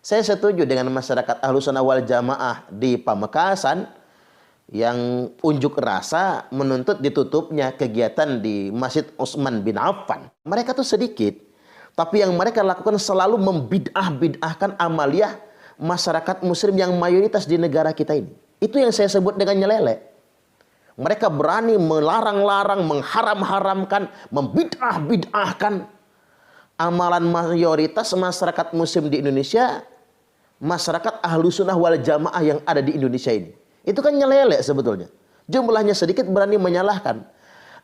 Saya setuju dengan masyarakat Ahlussunnah wal Jamaah di Pamekasan yang unjuk rasa menuntut ditutupnya kegiatan di Masjid Utsman bin Affan. Mereka tuh sedikit, tapi yang mereka lakukan selalu membid'ah-bid'ahkan amaliyah masyarakat muslim yang mayoritas di negara kita ini. Itu yang saya sebut dengan nyelelek. Mereka berani melarang-larang, mengharam-haramkan, membid'ah-bid'ahkan amalan mayoritas masyarakat muslim di Indonesia, masyarakat Ahlussunnah wal Jamaah yang ada di Indonesia ini. Itu kan nyelelek sebetulnya. Jumlahnya sedikit berani menyalahkan.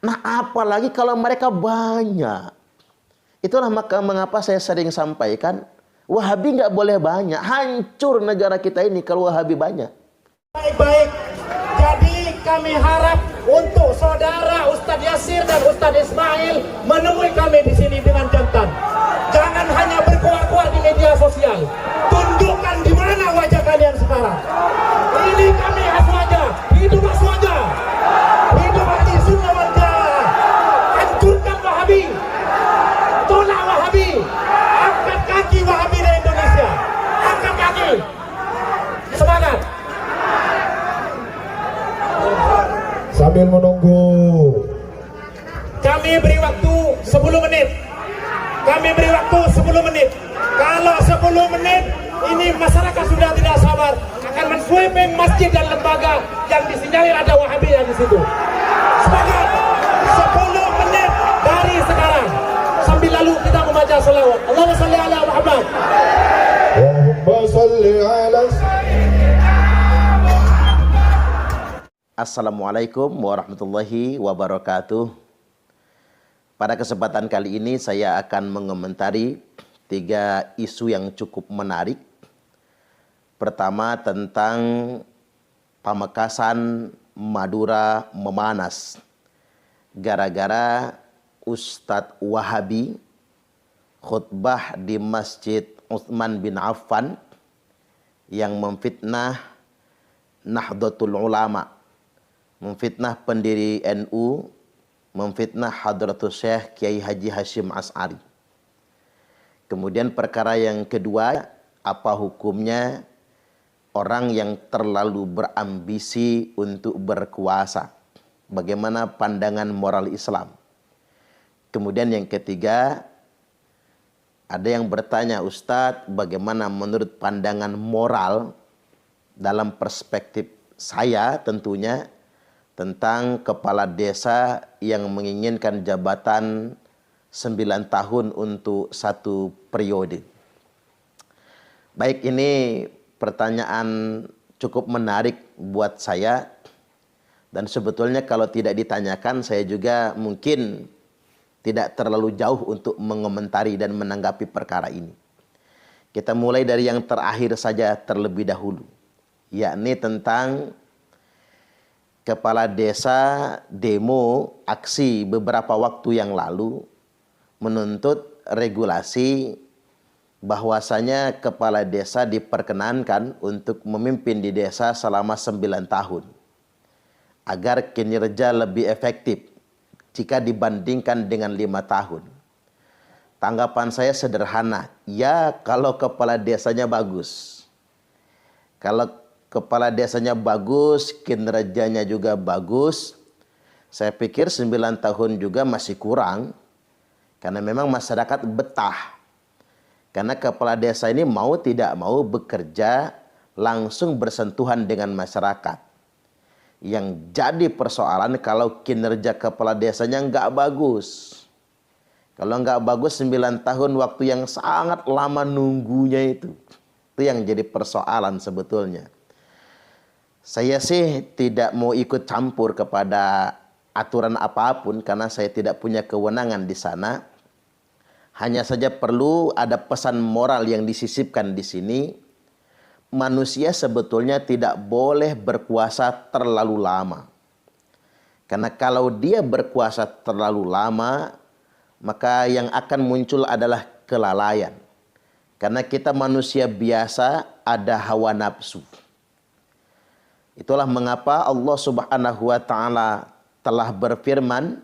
Nah, apalagi kalau mereka banyak. Itulah mengapa saya sering sampaikan, Wahabi nggak boleh banyak. Hancur negara kita ini kalau Wahabi banyak. Baik-baik. Jadi kami harap untuk saudara Ustadz Yasir dan Ustadz Ismail menemui kami di sini dengan jantan. Jangan hanya berkuar-kuar di media sosial. Tunjukkan di mana wajah kalian sekarang. Ini kami Aswaja, hidup Aswaja, hidup Ahlussunnah wal Jamaah. Hancurkan Wahabi, tolak Wahabi, angkat kaki Wahabi dari Indonesia, angkat kaki. Semangat. Sambil menunggu, kami beri waktu 10 menit. Kami beri waktu 10 menit. Kalau 10 menit ini masyarakat sudah tidak sabar, akan men-sweeping masjid dan lembaga yang disinyalir ada Wahabi yang di situ. Semangat. 10 menit dari sekarang. Sambil lalu kita membaca selawat. Allahumma shalli ala Muhammad. Allahumma shalli ala. Assalamualaikum warahmatullahi wabarakatuh. Pada kesempatan kali ini saya akan mengomentari 3 isu yang cukup menarik. Pertama tentang Pamekasan, Madura memanas gara-gara Ustadz Wahabi khutbah di Masjid Utsman bin Affan yang memfitnah Nahdlatul Ulama, memfitnah pendiri NU, memfitnah Hadratus Syekh Kiai Haji Hashim As'ari. Kemudian perkara yang kedua, apa hukumnya orang yang terlalu berambisi untuk berkuasa? Bagaimana pandangan moral Islam? Kemudian yang ketiga, ada yang bertanya, Ustadz, bagaimana menurut pandangan moral dalam perspektif saya tentunya tentang kepala desa yang menginginkan jabatan 9 tahun untuk 1 periode. Baik, ini pertanyaan cukup menarik buat saya. Dan sebetulnya kalau tidak ditanyakan, saya juga mungkin tidak terlalu jauh untuk mengomentari dan menanggapi perkara ini. Kita mulai dari yang terakhir saja terlebih dahulu, yakni tentang kepala desa demo aksi beberapa waktu yang lalu menuntut regulasi bahwasanya kepala desa diperkenankan untuk memimpin di desa selama 9 tahun agar kinerja lebih efektif jika dibandingkan dengan 5 tahun. Tanggapan saya sederhana, ya kalau kepala desanya bagus. Kalau kepala desanya bagus, kinerjanya juga bagus, saya pikir 9 tahun juga masih kurang. Karena memang masyarakat betah. Karena kepala desa ini mau tidak mau bekerja langsung bersentuhan dengan masyarakat. Yang jadi persoalan kalau kinerja kepala desanya nggak bagus. Kalau nggak bagus 9 tahun waktu yang sangat lama nunggunya itu. Itu yang jadi persoalan sebetulnya. Saya sih tidak mau ikut campur kepada aturan apapun karena saya tidak punya kewenangan di sana. Hanya saja perlu ada pesan moral yang disisipkan di sini. Manusia sebetulnya tidak boleh berkuasa terlalu lama. Karena kalau dia berkuasa terlalu lama, maka yang akan muncul adalah kelalaian. Karena kita manusia biasa ada hawa nafsu. Itulah mengapa Allah Subhanahu wa taala telah berfirman,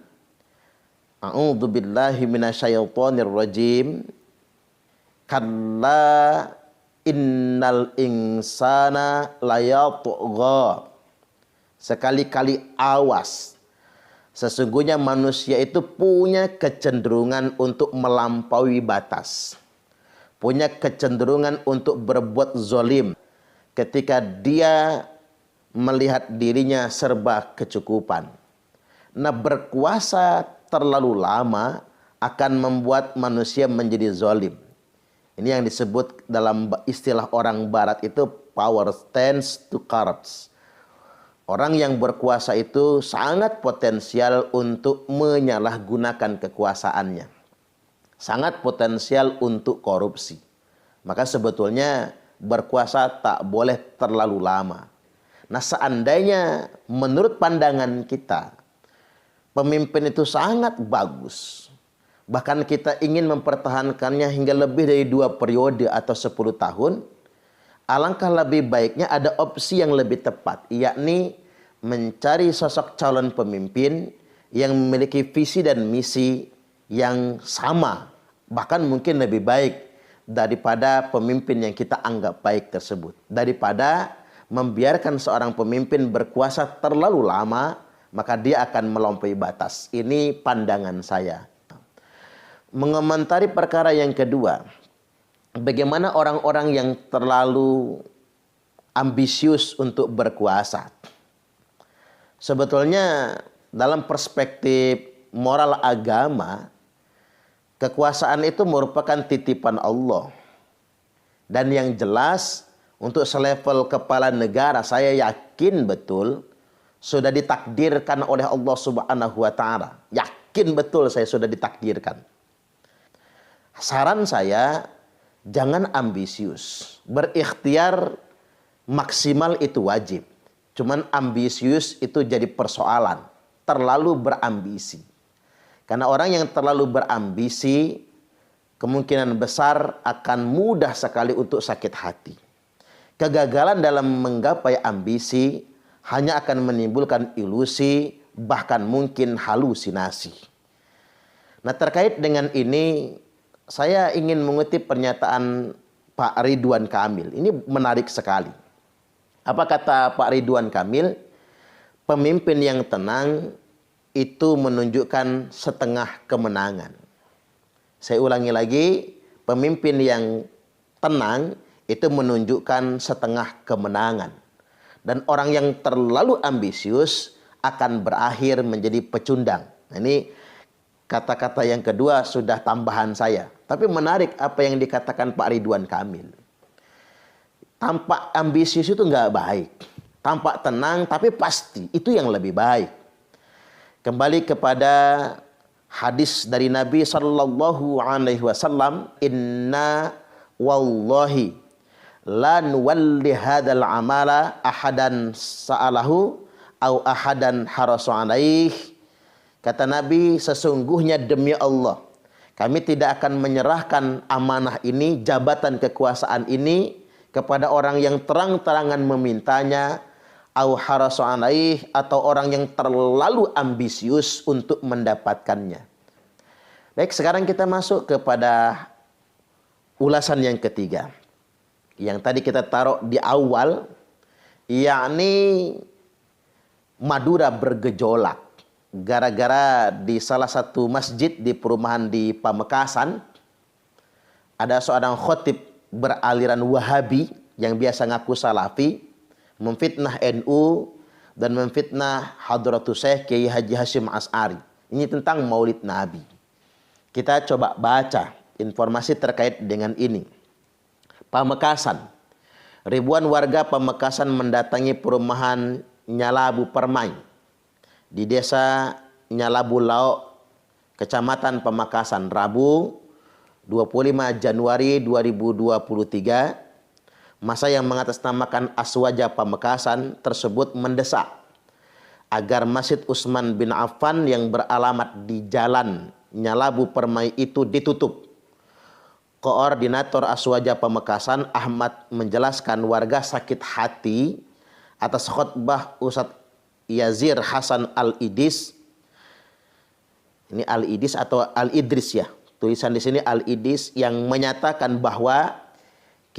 A'udzubillahi minasyaitonir rajim. Kalla innal insana layatgha. Sekali-kali awas. Sesungguhnya manusia itu punya kecenderungan untuk melampaui batas. Punya kecenderungan untuk berbuat zalim ketika dia melihat dirinya serba kecukupan. Nah, berkuasa terlalu lama akan membuat manusia menjadi zalim. Ini yang disebut dalam istilah orang barat itu power tends to corrupt. Orang yang berkuasa itu sangat potensial untuk menyalahgunakan kekuasaannya. Sangat potensial untuk korupsi. Maka sebetulnya berkuasa tak boleh terlalu lama. Nah, seandainya menurut pandangan kita, pemimpin itu sangat bagus. Bahkan kita ingin mempertahankannya hingga lebih dari 2 periode atau 10 tahun. Alangkah lebih baiknya ada opsi yang lebih tepat, yakni mencari sosok calon pemimpin yang memiliki visi dan misi yang sama, bahkan mungkin lebih baik daripada pemimpin yang kita anggap baik tersebut. Daripada membiarkan seorang pemimpin berkuasa terlalu lama, maka dia akan melampaui batas. Ini pandangan saya. Mengomentari perkara yang kedua, bagaimana orang-orang yang terlalu ambisius untuk berkuasa. Sebetulnya dalam perspektif moral agama, kekuasaan itu merupakan titipan Allah. Dan yang jelas untuk selevel kepala negara, saya yakin betul sudah ditakdirkan oleh Allah Subhanahu wa taala. Yakin betul saya sudah ditakdirkan. Saran saya, jangan ambisius. Berikhtiar maksimal itu wajib. Cuman ambisius itu jadi persoalan. Terlalu berambisi. Karena orang yang terlalu berambisi, kemungkinan besar akan mudah sekali untuk sakit hati. Kegagalan dalam menggapai ambisi hanya akan menimbulkan ilusi, bahkan mungkin halusinasi. Nah, terkait dengan ini, saya ingin mengutip pernyataan Pak Ridwan Kamil. Ini menarik sekali. Apa kata Pak Ridwan Kamil? Pemimpin yang tenang itu menunjukkan setengah kemenangan. Saya ulangi lagi, pemimpin yang tenang itu menunjukkan setengah kemenangan. Dan orang yang terlalu ambisius akan berakhir menjadi pecundang. Nah, ini kata-kata yang kedua sudah tambahan saya. Tapi menarik apa yang dikatakan Pak Ridwan Kamil. Tampak ambisius itu nggak baik. Tampak tenang tapi pasti itu yang lebih baik. Kembali kepada hadis dari Nabi sallallahu alaihi wasallam, inna wallahi la nuwalli hadzal amala ahadan sa'alahu au ahadan harasu alaih. Kata Nabi, sesungguhnya demi Allah, kami tidak akan menyerahkan amanah ini, jabatan kekuasaan ini kepada orang yang terang-terangan memintanya, au harasu alaih, atau orang yang terlalu ambisius untuk mendapatkannya. Baik, sekarang kita masuk kepada ulasan yang ketiga. Yang tadi kita taruh di awal, yakni Madura bergejolak. Gara-gara di salah satu masjid di perumahan di Pamekasan, ada seorang khotib beraliran Wahabi yang biasa ngaku Salafi, memfitnah NU dan memfitnah Hadratus Syekh Kiai Haji Hasyim Asy'ari. Ini tentang Maulid Nabi. Kita coba baca informasi terkait dengan ini. Pamekasan. Ribuan warga Pamekasan mendatangi perumahan Nyalabu Permai di desa Nyalabu Laok, Kecamatan Pamekasan, Rabu 25 Januari 2023. Masa yang mengatasnamakan Aswaja Pamekasan tersebut mendesak agar Masjid Utsman bin Affan yang beralamat di Jalan Nyalabu Permai itu ditutup. Koordinator Aswaja Pamekasan Ahmad menjelaskan warga sakit hati atas khutbah Ustadz Yazir Hasan Al-Idis. Ini Al-Idis atau Al-Idris ya. Tulisan di sini Al-Idis yang menyatakan bahwa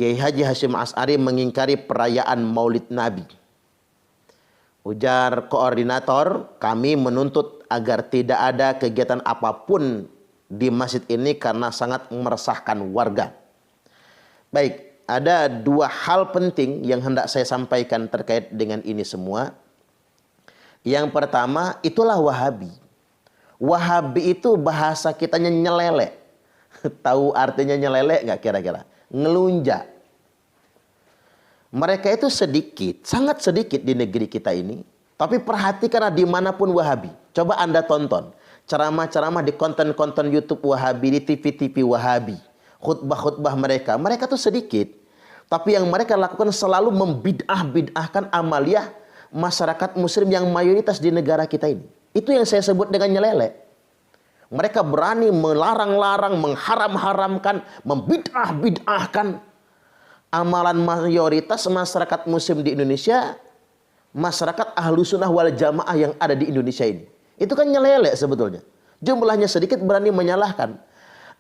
Kiai Haji Hashim Asy'ari mengingkari perayaan Maulid Nabi. Ujar koordinator, kami menuntut agar tidak ada kegiatan apapun di masjid ini karena sangat meresahkan warga. Baik, ada dua hal penting yang hendak saya sampaikan terkait dengan ini semua. Yang pertama, itulah Wahabi. Wahabi itu bahasa kitanya nyelelek. Tahu artinya nyelelek nggak kira-kira? Ngelunjak. Mereka itu sedikit, sangat sedikit di negeri kita ini. Tapi perhatikanlah dimanapun Wahabi. Coba Anda tonton ceramah-ceramah di konten-konten YouTube Wahabi, di TV-TV Wahabi. Khutbah-khutbah mereka. Mereka tuh sedikit. Tapi yang mereka lakukan selalu membid'ah-bid'ahkan amaliyah masyarakat muslim yang mayoritas di negara kita ini. Itu yang saya sebut dengan nyelelek. Mereka berani melarang-larang, mengharam-haramkan, membid'ah-bid'ahkan amalan mayoritas masyarakat muslim di Indonesia, masyarakat ahlu sunnah wal jamaah yang ada di Indonesia ini. Itu kan nyelelek sebetulnya. Jumlahnya sedikit berani menyalahkan.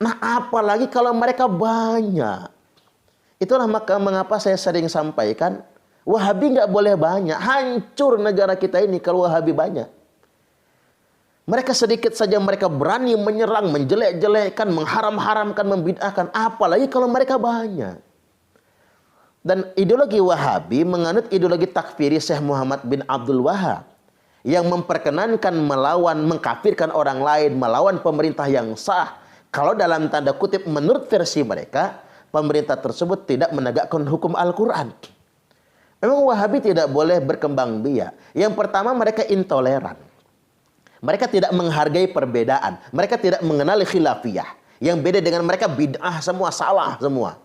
Nah apalagi kalau mereka banyak. Itulah mengapa saya sering sampaikan, Wahabi nggak boleh banyak. Hancur negara kita ini kalau Wahabi banyak. Mereka sedikit saja mereka berani menyerang, menjelek-jelekkan, mengharam-haramkan, membid'ahkan. Apalagi kalau mereka banyak. Dan ideologi Wahabi menganut ideologi takfiri Syekh Muhammad bin Abdul Wahab yang memperkenankan melawan, mengkafirkan orang lain, melawan pemerintah yang sah. Kalau dalam tanda kutip menurut versi mereka, pemerintah tersebut tidak menegakkan hukum Al-Quran. Memang Wahabi tidak boleh berkembang biak. Yang pertama, mereka intoleran. Mereka tidak menghargai perbedaan. Mereka tidak mengenali khilafiyah. Yang beda dengan mereka bid'ah semua, salah semua.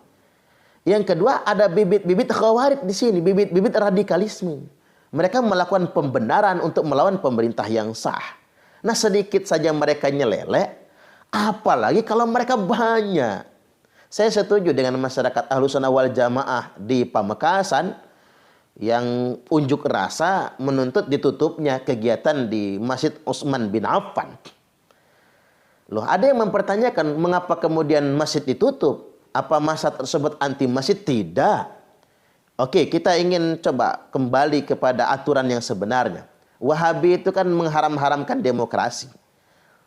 Yang kedua, ada bibit-bibit khawarij di sini, bibit-bibit radikalisme. Mereka melakukan pembenaran untuk melawan pemerintah yang sah. Nah, sedikit saja mereka nyelelek, apalagi kalau mereka banyak. Saya setuju dengan masyarakat ahlu sunnah wal jamaah di Pamekasan yang unjuk rasa menuntut ditutupnya kegiatan di Masjid Utsman bin Affan. Loh, ada yang mempertanyakan mengapa kemudian masjid ditutup? Apa masa tersebut anti masjid? Tidak. Oke, kita ingin coba kembali kepada aturan yang sebenarnya. Wahabi itu kan mengharam-haramkan demokrasi.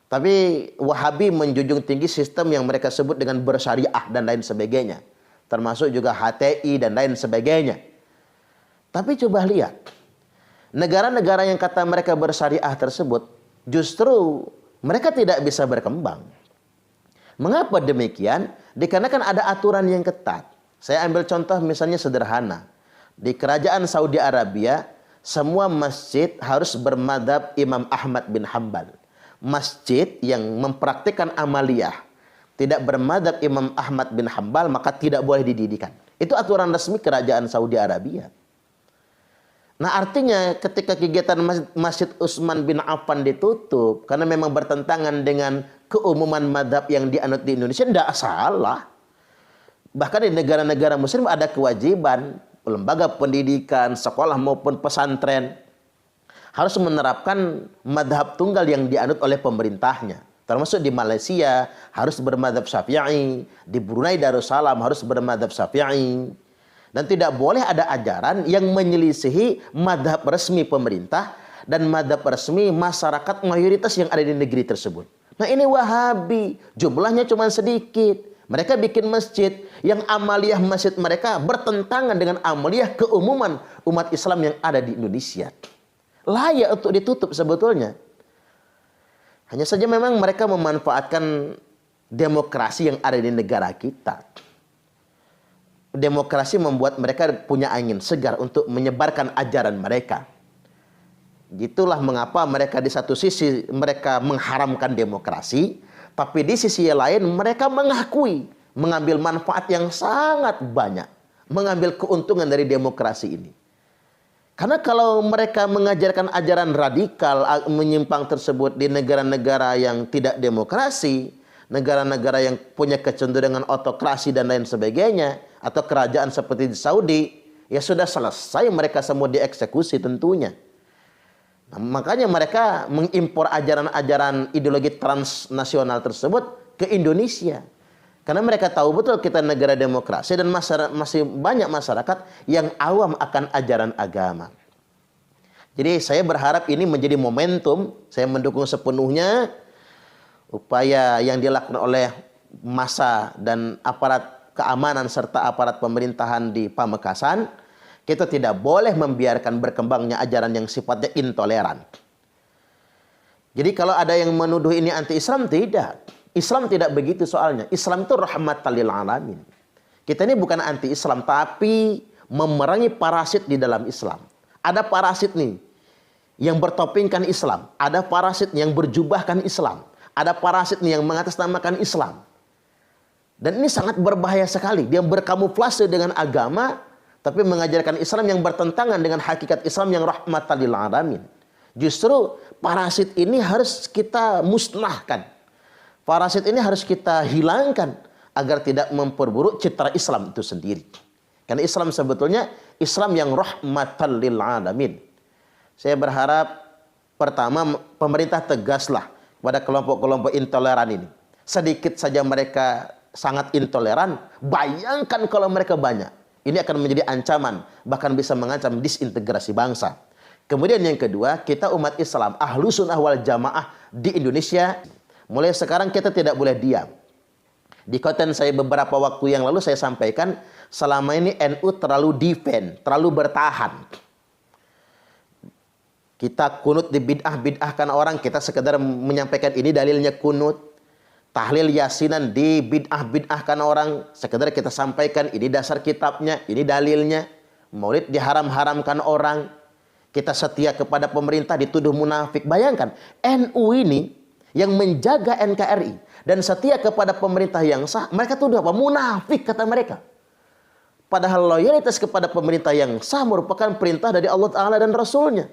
Tapi Wahabi menjunjung tinggi sistem yang mereka sebut dengan bersyariah dan lain sebagainya. Termasuk juga HTI dan lain sebagainya. Tapi coba lihat. Negara-negara yang kata mereka bersyariah tersebut, justru mereka tidak bisa berkembang. Mengapa demikian? Dikarenakan ada aturan yang ketat. Saya ambil contoh misalnya sederhana. Di kerajaan Saudi Arabia, semua masjid harus bermadhab Imam Ahmad bin Hanbal. Masjid yang mempraktikkan amaliyah tidak bermadhab Imam Ahmad bin Hanbal, maka tidak boleh didirikan. Itu aturan resmi kerajaan Saudi Arabia. Nah artinya ketika kegiatan Masjid Utsman bin Affan ditutup karena memang bertentangan dengan keumuman madhab yang dianut di Indonesia, tidak salah. Bahkan di negara-negara muslim ada kewajiban lembaga pendidikan, sekolah maupun pesantren harus menerapkan madhab tunggal yang dianut oleh pemerintahnya. Termasuk di Malaysia harus bermadhab Syafi'i, di Brunei Darussalam harus bermadhab Syafi'i. Dan tidak boleh ada ajaran yang menyelisihi madhab resmi pemerintah dan madhab resmi masyarakat mayoritas yang ada di negeri tersebut. Nah ini Wahabi, jumlahnya cuma sedikit. Mereka bikin masjid yang amaliyah masjid mereka bertentangan dengan amaliyah keumuman umat Islam yang ada di Indonesia. Layak untuk ditutup sebetulnya. Hanya saja memang mereka memanfaatkan demokrasi yang ada di negara kita. Demokrasi membuat mereka punya angin segar untuk menyebarkan ajaran mereka. Itulah mengapa mereka di satu sisi mereka mengharamkan demokrasi, tapi di sisi lain mereka mengakui mengambil manfaat yang sangat banyak, mengambil keuntungan dari demokrasi ini. Karena kalau mereka mengajarkan ajaran radikal menyimpang tersebut di negara-negara yang tidak demokrasi, negara-negara yang punya kecenderungan otokrasi dan lain sebagainya, atau kerajaan seperti di Saudi, ya sudah selesai mereka semua dieksekusi tentunya. Nah, makanya mereka mengimpor ajaran-ajaran ideologi transnasional tersebut ke Indonesia. Karena mereka tahu betul kita negara demokrasi dan masih banyak masyarakat yang awam akan ajaran agama. Jadi saya berharap ini menjadi momentum, saya mendukung sepenuhnya upaya yang dilakukan oleh massa dan aparat keamanan serta aparat pemerintahan di Pamekasan. Kita tidak boleh membiarkan berkembangnya ajaran yang sifatnya intoleran. Jadi kalau ada yang menuduh ini anti-Islam, tidak. Islam tidak begitu soalnya. Islam itu rahmatan lil alamin. Kita ini bukan anti-Islam, tapi memerangi parasit di dalam Islam. Ada parasit nih yang bertopingkan Islam. Ada parasit yang berjubahkan Islam. Ada parasit nih yang mengatasnamakan Islam. Dan ini sangat berbahaya sekali. Dia berkamuflase dengan agama, tapi mengajarkan Islam yang bertentangan dengan hakikat Islam yang rahmatan lil alamin. Justru parasit ini harus kita musnahkan. Parasit ini harus kita hilangkan agar tidak memperburuk citra Islam itu sendiri. Karena Islam sebetulnya Islam yang rahmatan lil alamin. Saya berharap pertama pemerintah tegaslah pada kelompok-kelompok intoleran ini. Sedikit saja mereka sangat intoleran, bayangkan kalau mereka banyak. Ini akan menjadi ancaman, bahkan bisa mengancam disintegrasi bangsa. Kemudian yang kedua, kita umat Islam, Ahlus Sunnah wal Jamaah di Indonesia, mulai sekarang kita tidak boleh diam. Di konten saya beberapa waktu yang lalu saya sampaikan, selama ini NU terlalu defend, terlalu bertahan. Kita kunut di bid'ah-bid'ahkan orang, kita sekedar menyampaikan ini dalilnya kunut. Tahlil yasinan di bid'ah-bid'ahkan orang, sekedar kita sampaikan ini dasar kitabnya, ini dalilnya. Maulid diharam-haramkan orang. Kita setia kepada pemerintah dituduh munafik. Bayangkan, NU ini yang menjaga NKRI dan setia kepada pemerintah yang sah, mereka tuduh apa? Munafik kata mereka. Padahal loyalitas kepada pemerintah yang sah merupakan perintah dari Allah Ta'ala dan Rasulnya.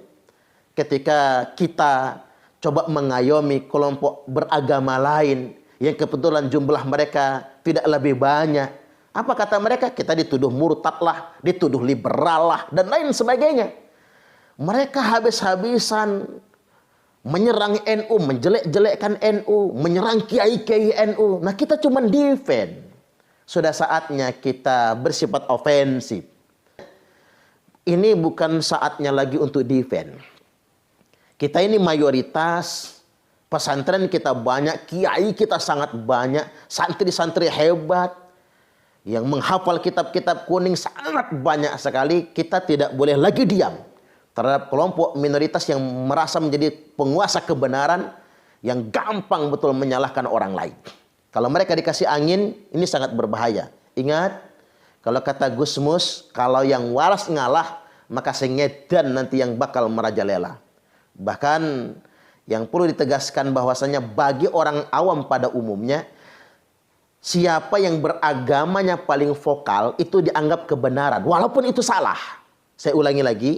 Ketika kita coba mengayomi kelompok beragama lain yang kebetulan jumlah mereka tidak lebih banyak, apa kata mereka? Kita dituduh murtad lah, dituduh liberal lah, dan lain sebagainya. Mereka habis-habisan menyerang NU, menjelek-jelekkan NU, menyerang kiai-kiai NU. Nah, kita cuma defend. Sudah saatnya kita bersifat ofensif. Ini bukan saatnya lagi untuk defend. Kita ini mayoritas, pesantren kita banyak, kiai kita sangat banyak, santri-santri hebat, yang menghafal kitab-kitab kuning sangat banyak sekali. Kita tidak boleh lagi diam terhadap kelompok minoritas yang merasa menjadi penguasa kebenaran, yang gampang betul menyalahkan orang lain. Kalau mereka dikasih angin, ini sangat berbahaya. Ingat, kalau kata Gus Mus, kalau yang waras ngalah, maka sengedan nanti yang bakal merajalela. Bahkan yang perlu ditegaskan bahwasanya bagi orang awam pada umumnya, siapa yang beragamanya paling vokal itu dianggap kebenaran, walaupun itu salah. Saya ulangi lagi,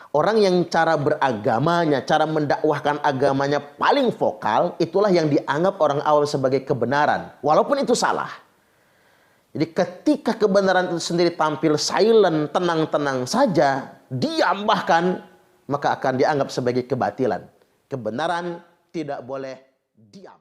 orang yang cara beragamanya, cara mendakwahkan agamanya paling vokal, itulah yang dianggap orang awam sebagai kebenaran, walaupun itu salah. Jadi ketika kebenaran itu sendiri tampil silent, tenang-tenang saja, diam bahkan, maka akan dianggap sebagai kebatilan. Kebenaran tidak boleh diam.